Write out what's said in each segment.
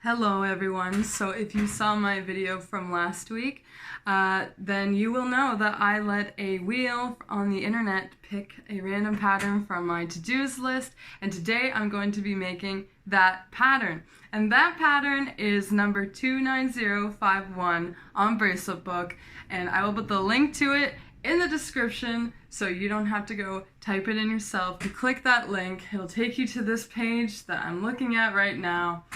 Hello everyone. So if you saw my video from last week, then you will know that I let a wheel on the internet pick a random pattern from my to-dos list, and today I'm going to be making that pattern. And that pattern is number 29051 on Bracelet Book, and I will put the link to it in the description so you don't have to go type it in yourself. You click that link, it'll take you to this page that I'm looking at right now.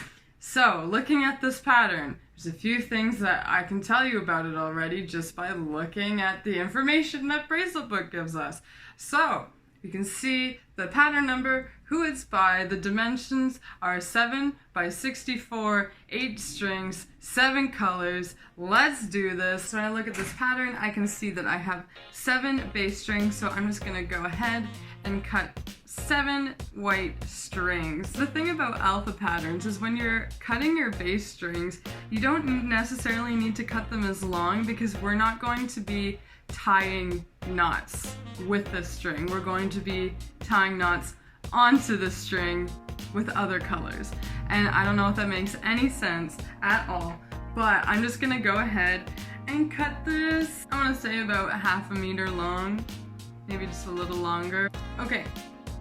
So, looking at this pattern, there's a few things that I can tell you about it already just by looking at the information that Bracelet Book gives us. So, you can see the pattern number, who it's by, the dimensions are 7 by 64, 8 strings, 7 colors. Let's do this. When I look at this pattern, I can see that I have 7 bass strings, so I'm just gonna go ahead and cut 7 white strings. The thing about alpha patterns is when you're cutting your bass strings, you don't necessarily need to cut them as long because we're not going to be tying knots with this string. We're going to be tying knots onto the string with other colors. And I don't know if that makes any sense at all, but I'm just gonna go ahead and cut this. I wanna say about ½ meter long, maybe just a little longer. Okay,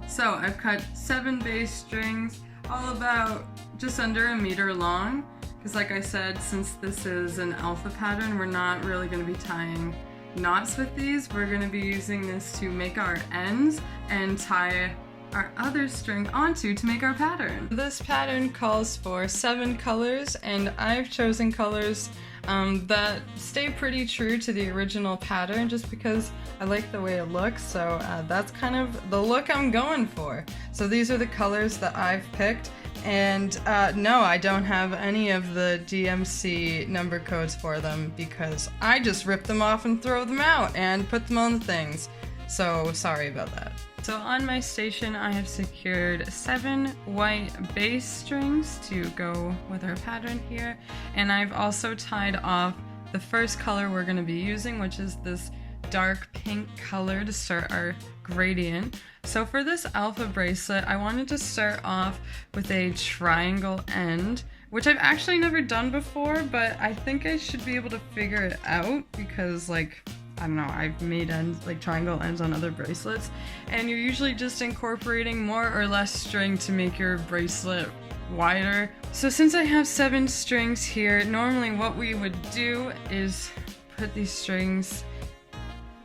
so I've cut 7 bass strings, all about just under a meter long, because like I said, since this is an alpha pattern, we're not really gonna be tying knots with these. We're gonna be using this to make our ends and tie our other string onto to make our pattern. This pattern calls for 7 colors, and I've chosen colors that stay pretty true to the original pattern just because I like the way it looks, so that's kind of the look I'm going for. So these are the colors that I've picked, and no, I don't have any of the DMC number codes for them because I just rip them off and throw them out and put them on the things. So sorry about that. So on my station I have secured 7 white bass strings to go with our pattern here, and I've also tied off the first color we're going to be using, which is this dark pink color to start our gradient. So for this alpha bracelet I wanted to start off with a triangle end, which I've actually never done before, but I think I should be able to figure it out because, like, I don't know, I've made ends, like triangle ends on other bracelets, and you're usually just incorporating more or less string to make your bracelet wider. So since I have 7 strings here, normally what we would do is put these strings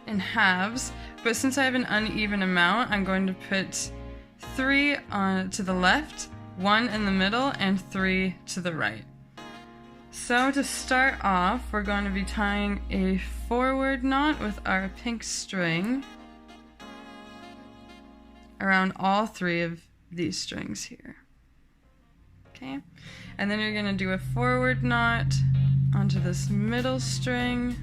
in halves, but since I have an uneven amount, I'm going to put 3 on to the left, 1 in the middle, and 3 to the right. So to start off, we're going to be tying a forward knot with our pink string around all 3 of these strings here. Okay, and then you're going to do a forward knot onto this middle string,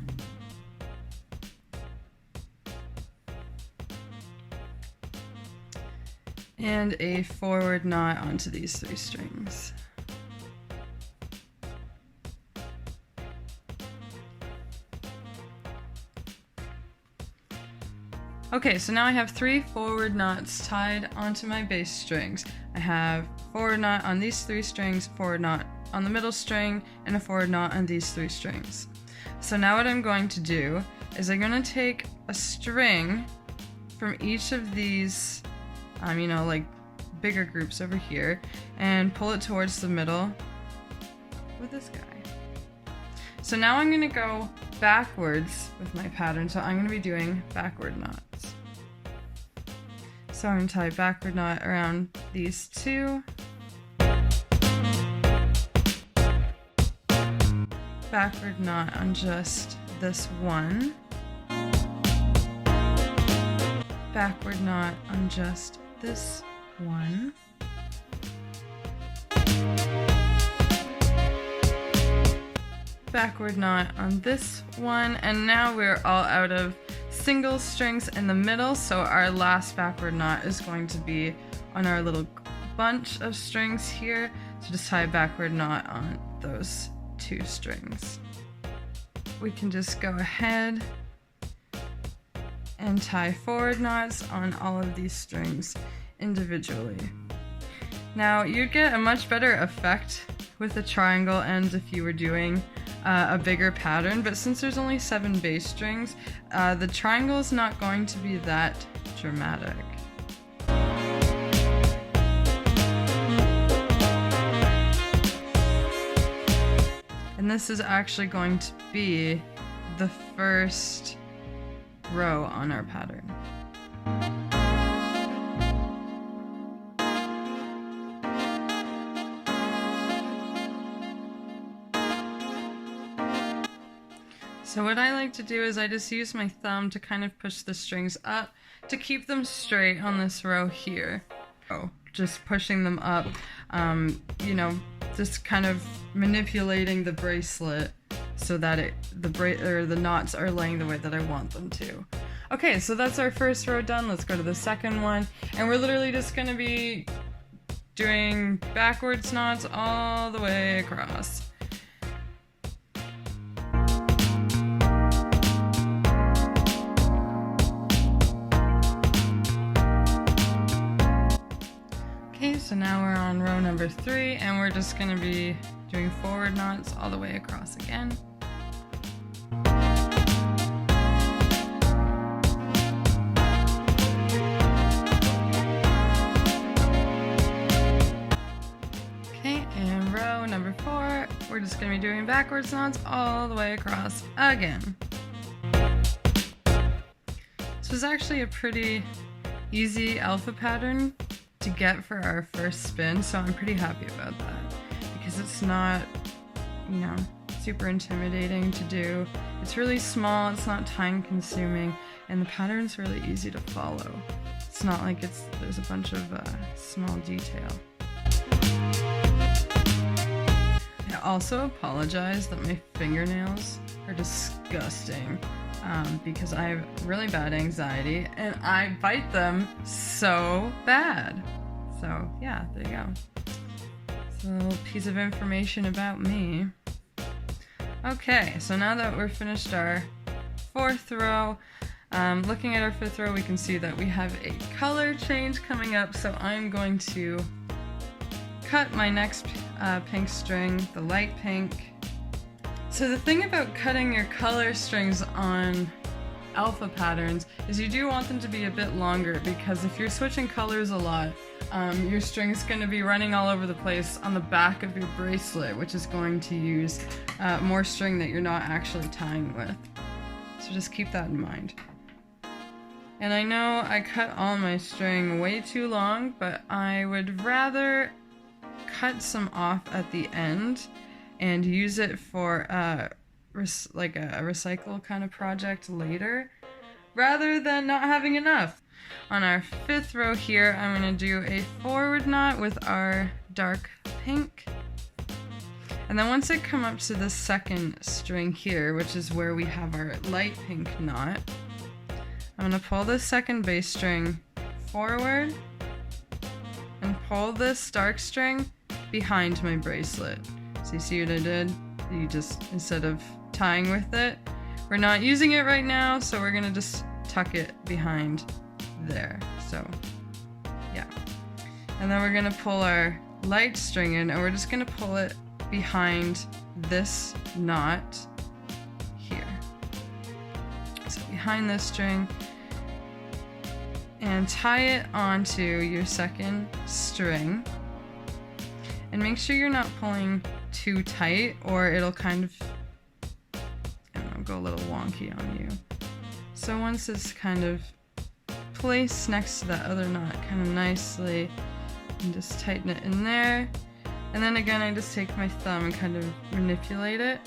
and a forward knot onto these 3 strings. Okay, so now I have 3 forward knots tied onto my bass strings. I have forward knot on these 3 strings, forward knot on the middle string, and a forward knot on these 3 strings. So now what I'm going to do is I'm going to take a string from each of these, you know, like bigger groups over here, and pull it towards the middle with this guy. So now I'm going to go backwards with my pattern, so I'm going to be doing backward knots. So I'm going to tie a backward knot around these 2, backward knot on just this 1, backward knot on just this 1, backward knot on this 1, and now we're all out of single strings in the middle, so our last backward knot is going to be on our little bunch of strings here, so just tie a backward knot on those 2 strings. We can just go ahead and tie forward knots on all of these strings individually. Now, you'd get a much better effect with a triangle end if you were doing a bigger pattern, but since there's only 7 bass strings, the triangle is not going to be that dramatic. And this is actually going to be the first row on our pattern. So what I like to do is I just use my thumb to kind of push the strings up to keep them straight on this row here. Oh, just pushing them up, you know, just kind of manipulating the bracelet so that the knots are laying the way that I want them to. Okay, so that's our first row done. Let's go to the second one, and we're literally just gonna be doing backwards knots all the way across. Okay, so now we're on row number 3, and we're just going to be doing forward knots all the way across again. Okay, and row number 4, we're just going to be doing backwards knots all the way across again. This was actually a pretty easy alpha pattern to get for our first spin, so I'm pretty happy about that because it's not, you know, super intimidating to do. It's really small, it's not time consuming, and the pattern's really easy to follow. It's not like there's a bunch of small detail. I also apologize that my fingernails are disgusting. Because I have really bad anxiety and I bite them so bad. So yeah, there you go. It's a little piece of information about me. Okay, so now that we're finished our 4th row, looking at our 5th row, we can see that we have a color change coming up. So I'm going to cut my next pink string, the light pink. So the thing about cutting your color strings on alpha patterns is you do want them to be a bit longer, because if you're switching colors a lot, your string's going to be running all over the place on the back of your bracelet, which is going to use more string that you're not actually tying with. So just keep that in mind. And I know I cut all my string way too long, but I would rather cut some off at the end and use it for like a recycle kind of project later, rather than not having enough. On our 5th row here, I'm going to do a forward knot with our dark pink. And then once I come up to the 2nd string here, which is where we have our light pink knot, I'm going to pull the 2nd bass string forward and pull this dark string behind my bracelet. So you see what I did? You just, instead of tying with it, we're not using it right now, so we're gonna just tuck it behind there. So yeah. And then we're gonna pull our light string in, and we're just gonna pull it behind this knot here. So behind this string, and tie it onto your 2nd string. And make sure you're not pulling too tight, or it'll kind of, I don't know, go a little wonky on you. So once it's kind of placed next to that other knot kind of nicely, and just tighten it in there. And then again, I just take my thumb and kind of manipulate it.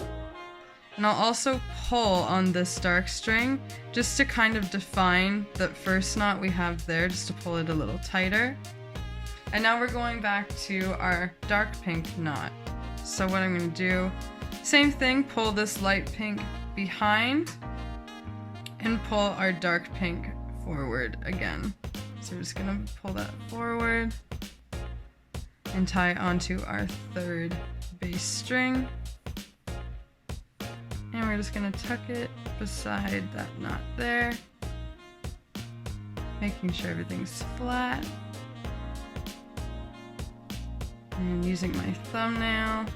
And I'll also pull on this dark string just to kind of define the first knot we have there, just to pull it a little tighter. And now we're going back to our dark pink knot. So what I'm going to do, same thing, pull this light pink behind and pull our dark pink forward again. So we're just going to pull that forward and tie it onto our 3rd bass string. And we're just going to tuck it beside that knot there, making sure everything's flat. And using my thumbnail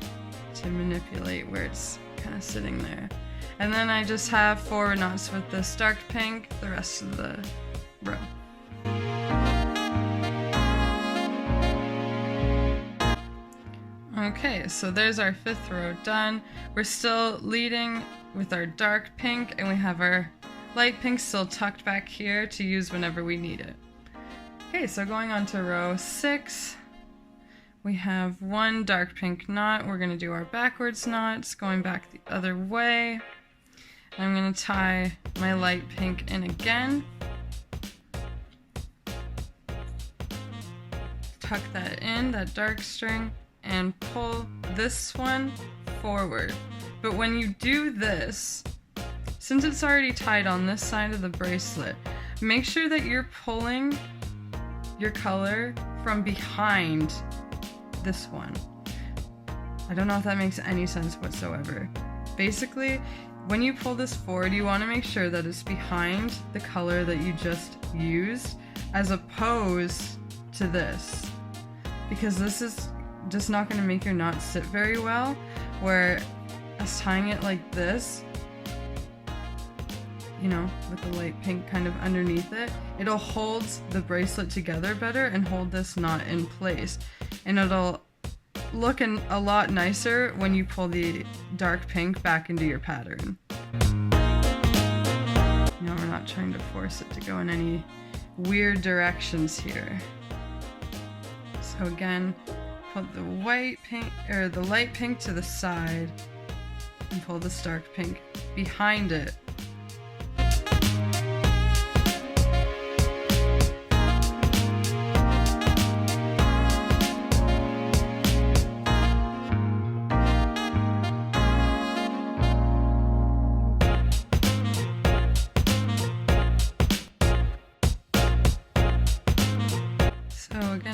to manipulate where it's kind of sitting there. And then I just have forward knots with this dark pink the rest of the row. Okay, so there's our 5th row done. We're still leading with our dark pink, and we have our light pink still tucked back here to use whenever we need it. Okay, so going on to row 6, we have 1 dark pink knot. We're going to do our backwards knots, going back the other way. I'm going to tie my light pink in again. Tuck that in, that dark string, and pull this one forward. But when you do this, since it's already tied on this side of the bracelet, make sure that you're pulling your color from behind this one. I don't know if that makes any sense whatsoever. Basically, when you pull this forward, you want to make sure that it's behind the color that you just used, as opposed to this. Because this is just not going to make your knot sit very well, where us tying it like this, you know, with the light pink kind of underneath it, it'll hold the bracelet together better and hold this knot in place. And it'll look a lot nicer when you pull the dark pink back into your pattern. You know, we're not trying to force it to go in any weird directions here. So again, put the white pink or the light pink to the side and pull this dark pink behind it.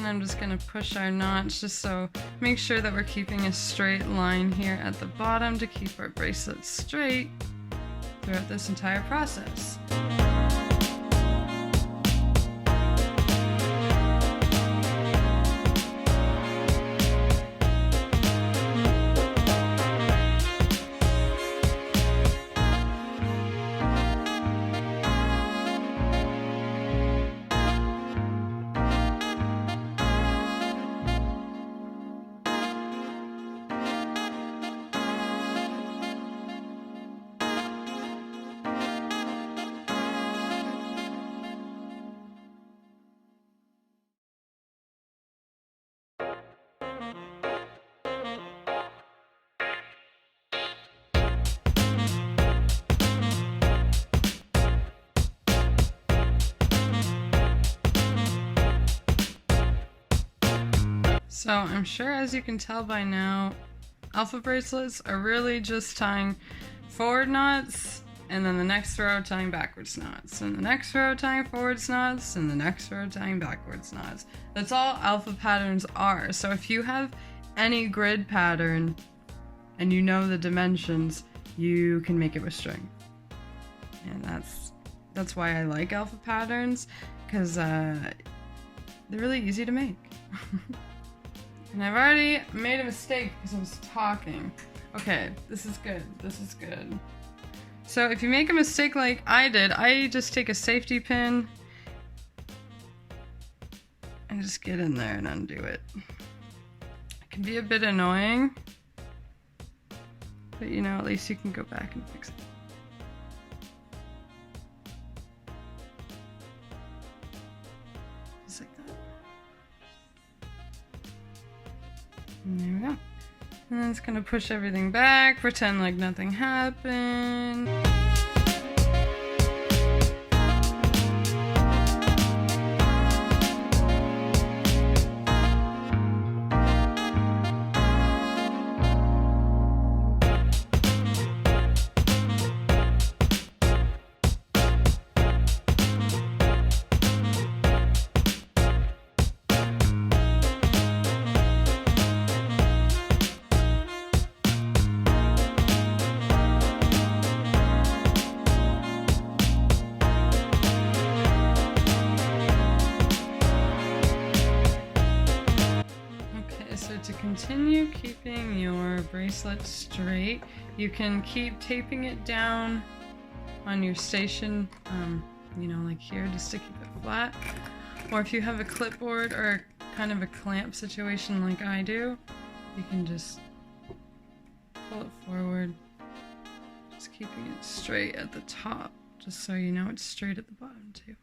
I'm just going to push our knots just so make sure that we're keeping a straight line here at the bottom to keep our bracelet straight throughout this entire process. So I'm sure, as you can tell by now, alpha bracelets are really just tying forward knots, and then the next row tying backwards knots, and the next row tying forwards knots, and the next row tying backwards knots. That's all alpha patterns are. So if you have any grid pattern and you know the dimensions, you can make it with string. And that's why I like alpha patterns, because they're really easy to make. And I've already made a mistake because I was talking. Okay, this is good. This is good. So if you make a mistake like I did, I just take a safety pin and just get in there and undo it. It can be a bit annoying, but you know, at least you can go back and fix it. Just like that. And there we go. And then it's gonna push everything back, pretend like nothing happened. bracelet straight. You can keep taping it down on your station, you know, like here, just to keep it flat. Or if you have a clipboard or kind of a clamp situation like I do, you can just pull it forward, just keeping it straight at the top, just so you know it's straight at the bottom too.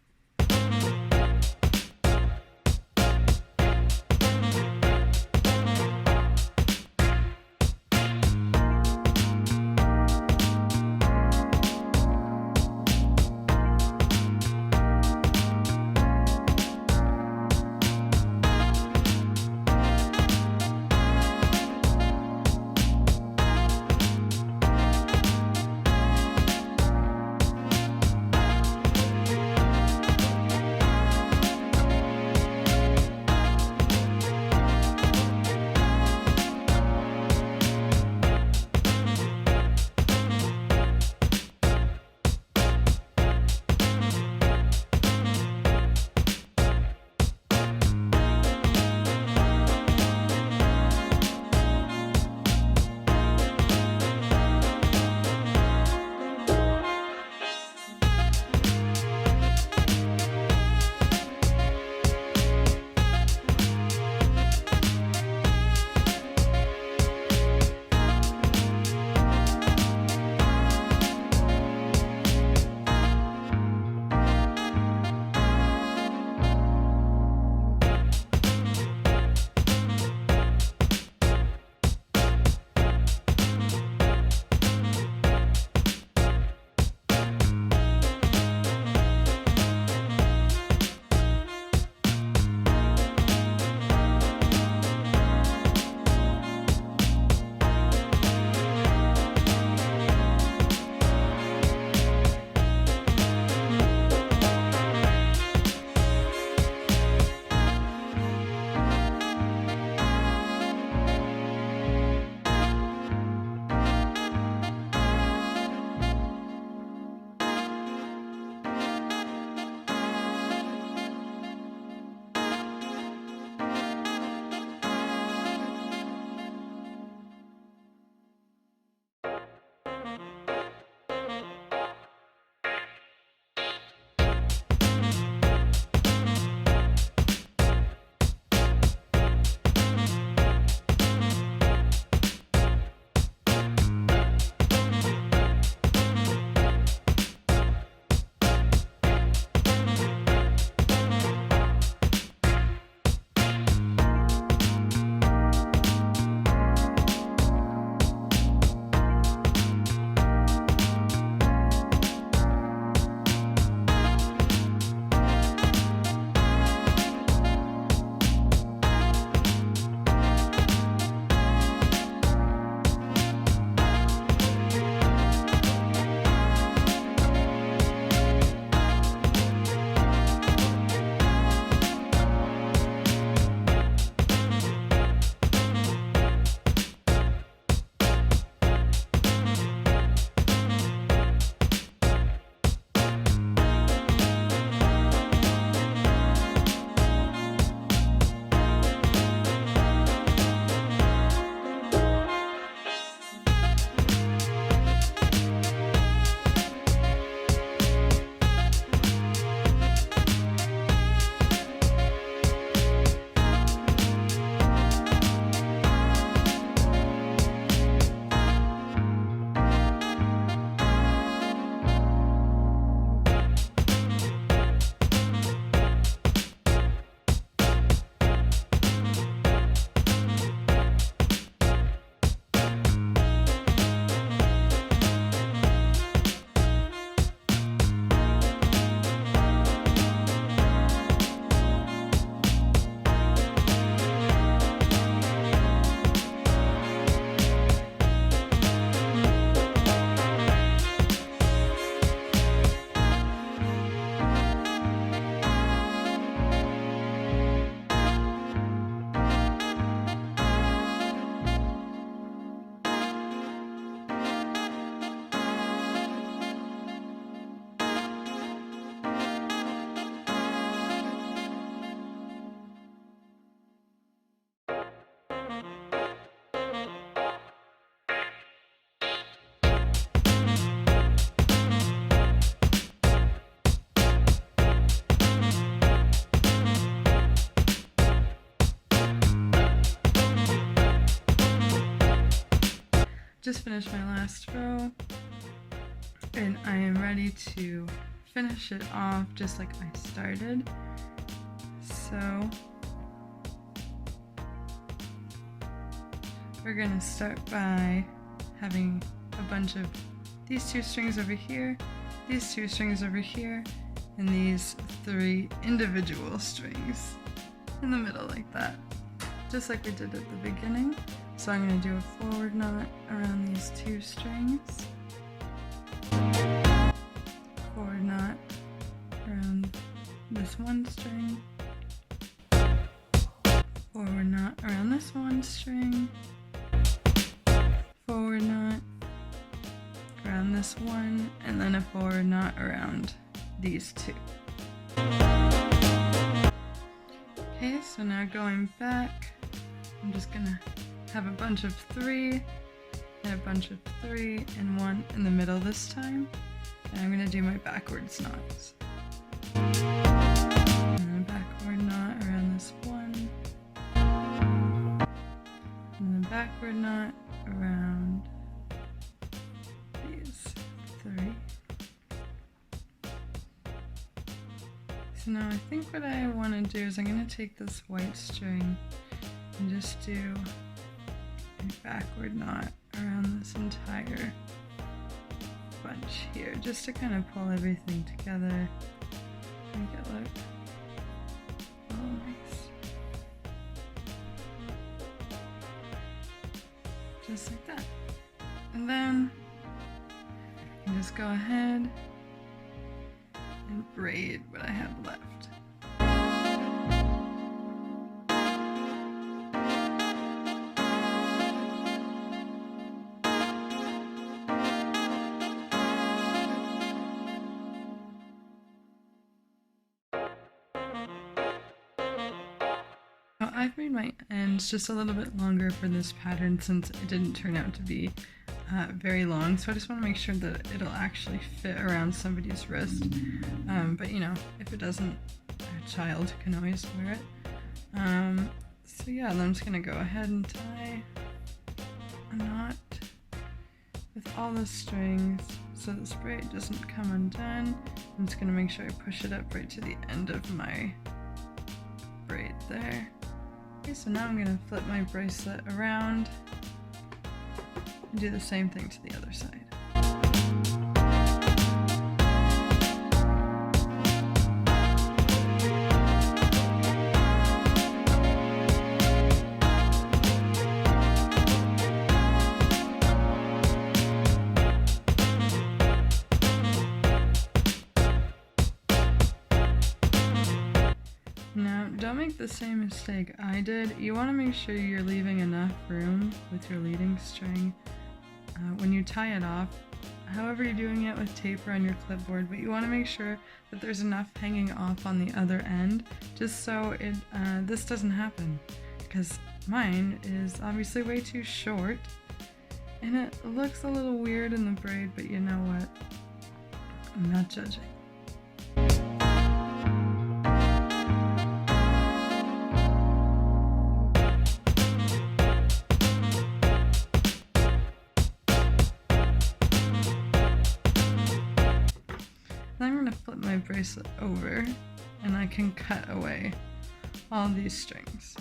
just finished my last row, and I am ready to finish it off just like I started. So we're gonna start by having a bunch of these 2 strings over here, these 2 strings over here, and these 3 individual strings in the middle like that, just like we did at the beginning. So I'm going to do a forward knot around these 2 strings, forward knot around this 1 string, forward knot around this 1 string, forward knot around this 1, and then a forward knot around these 2. Okay, so now going back, I'm just gonna have a bunch of 3 and a bunch of 3 and 1 in the middle this time, and I'm gonna do my backwards knots. And then a backward knot around this 1, and then a backward knot around these 3. So now I think what I want to do is I'm going to take this white string and just do a backward knot around this entire bunch here, just to kind of pull everything together, make it look all nice. Just like that. And then I can just go ahead and braid what I have left. Now, I've made my ends just a little bit longer for this pattern since it didn't turn out to be very long, so I just want to make sure that it'll actually fit around somebody's wrist, but you know, if it doesn't, a child can always wear it. So yeah, then I'm just going to go ahead and tie a knot with all the strings so this braid doesn't come undone. I'm just going to make sure I push it up right to the end of my braid there. Okay, so now I'm going to flip my bracelet around and do the same thing to the other side. Now, don't make the same mistake I did. You want to make sure you're leaving enough room with your leading string when you tie it off, however you're doing it with tape or on your clipboard, but you want to make sure that there's enough hanging off on the other end, just so this doesn't happen, because mine is obviously way too short, and it looks a little weird in the braid, but you know what? I'm not judging. Then I'm going to flip my bracelet over and I can cut away all these strings.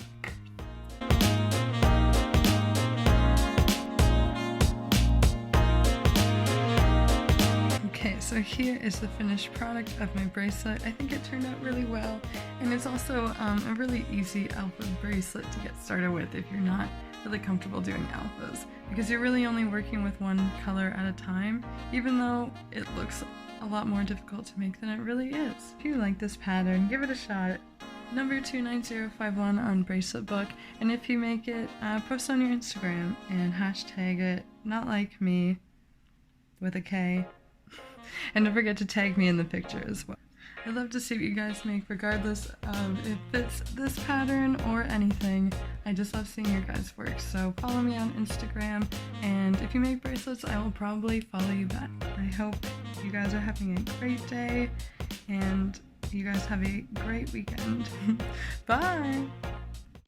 Okay, so here is the finished product of my bracelet. I think it turned out really well, and it's also a really easy alpha bracelet to get started with if you're not really comfortable doing alphas, because you're really only working with one color at a time, even though it looks a lot more difficult to make than it really is. If you like this pattern, give it a shot. Number 29051 on Bracelet Book, and if you make it, post on your Instagram and hashtag it not like me with a K, and don't forget to tag me in the picture as well. I'd love to see what you guys make, regardless of if it's this pattern or anything. I just love seeing your guys' work, so follow me on Instagram, and if you make bracelets, I will probably follow you back. I hope you guys are having a great day, and you guys have a great weekend. Bye!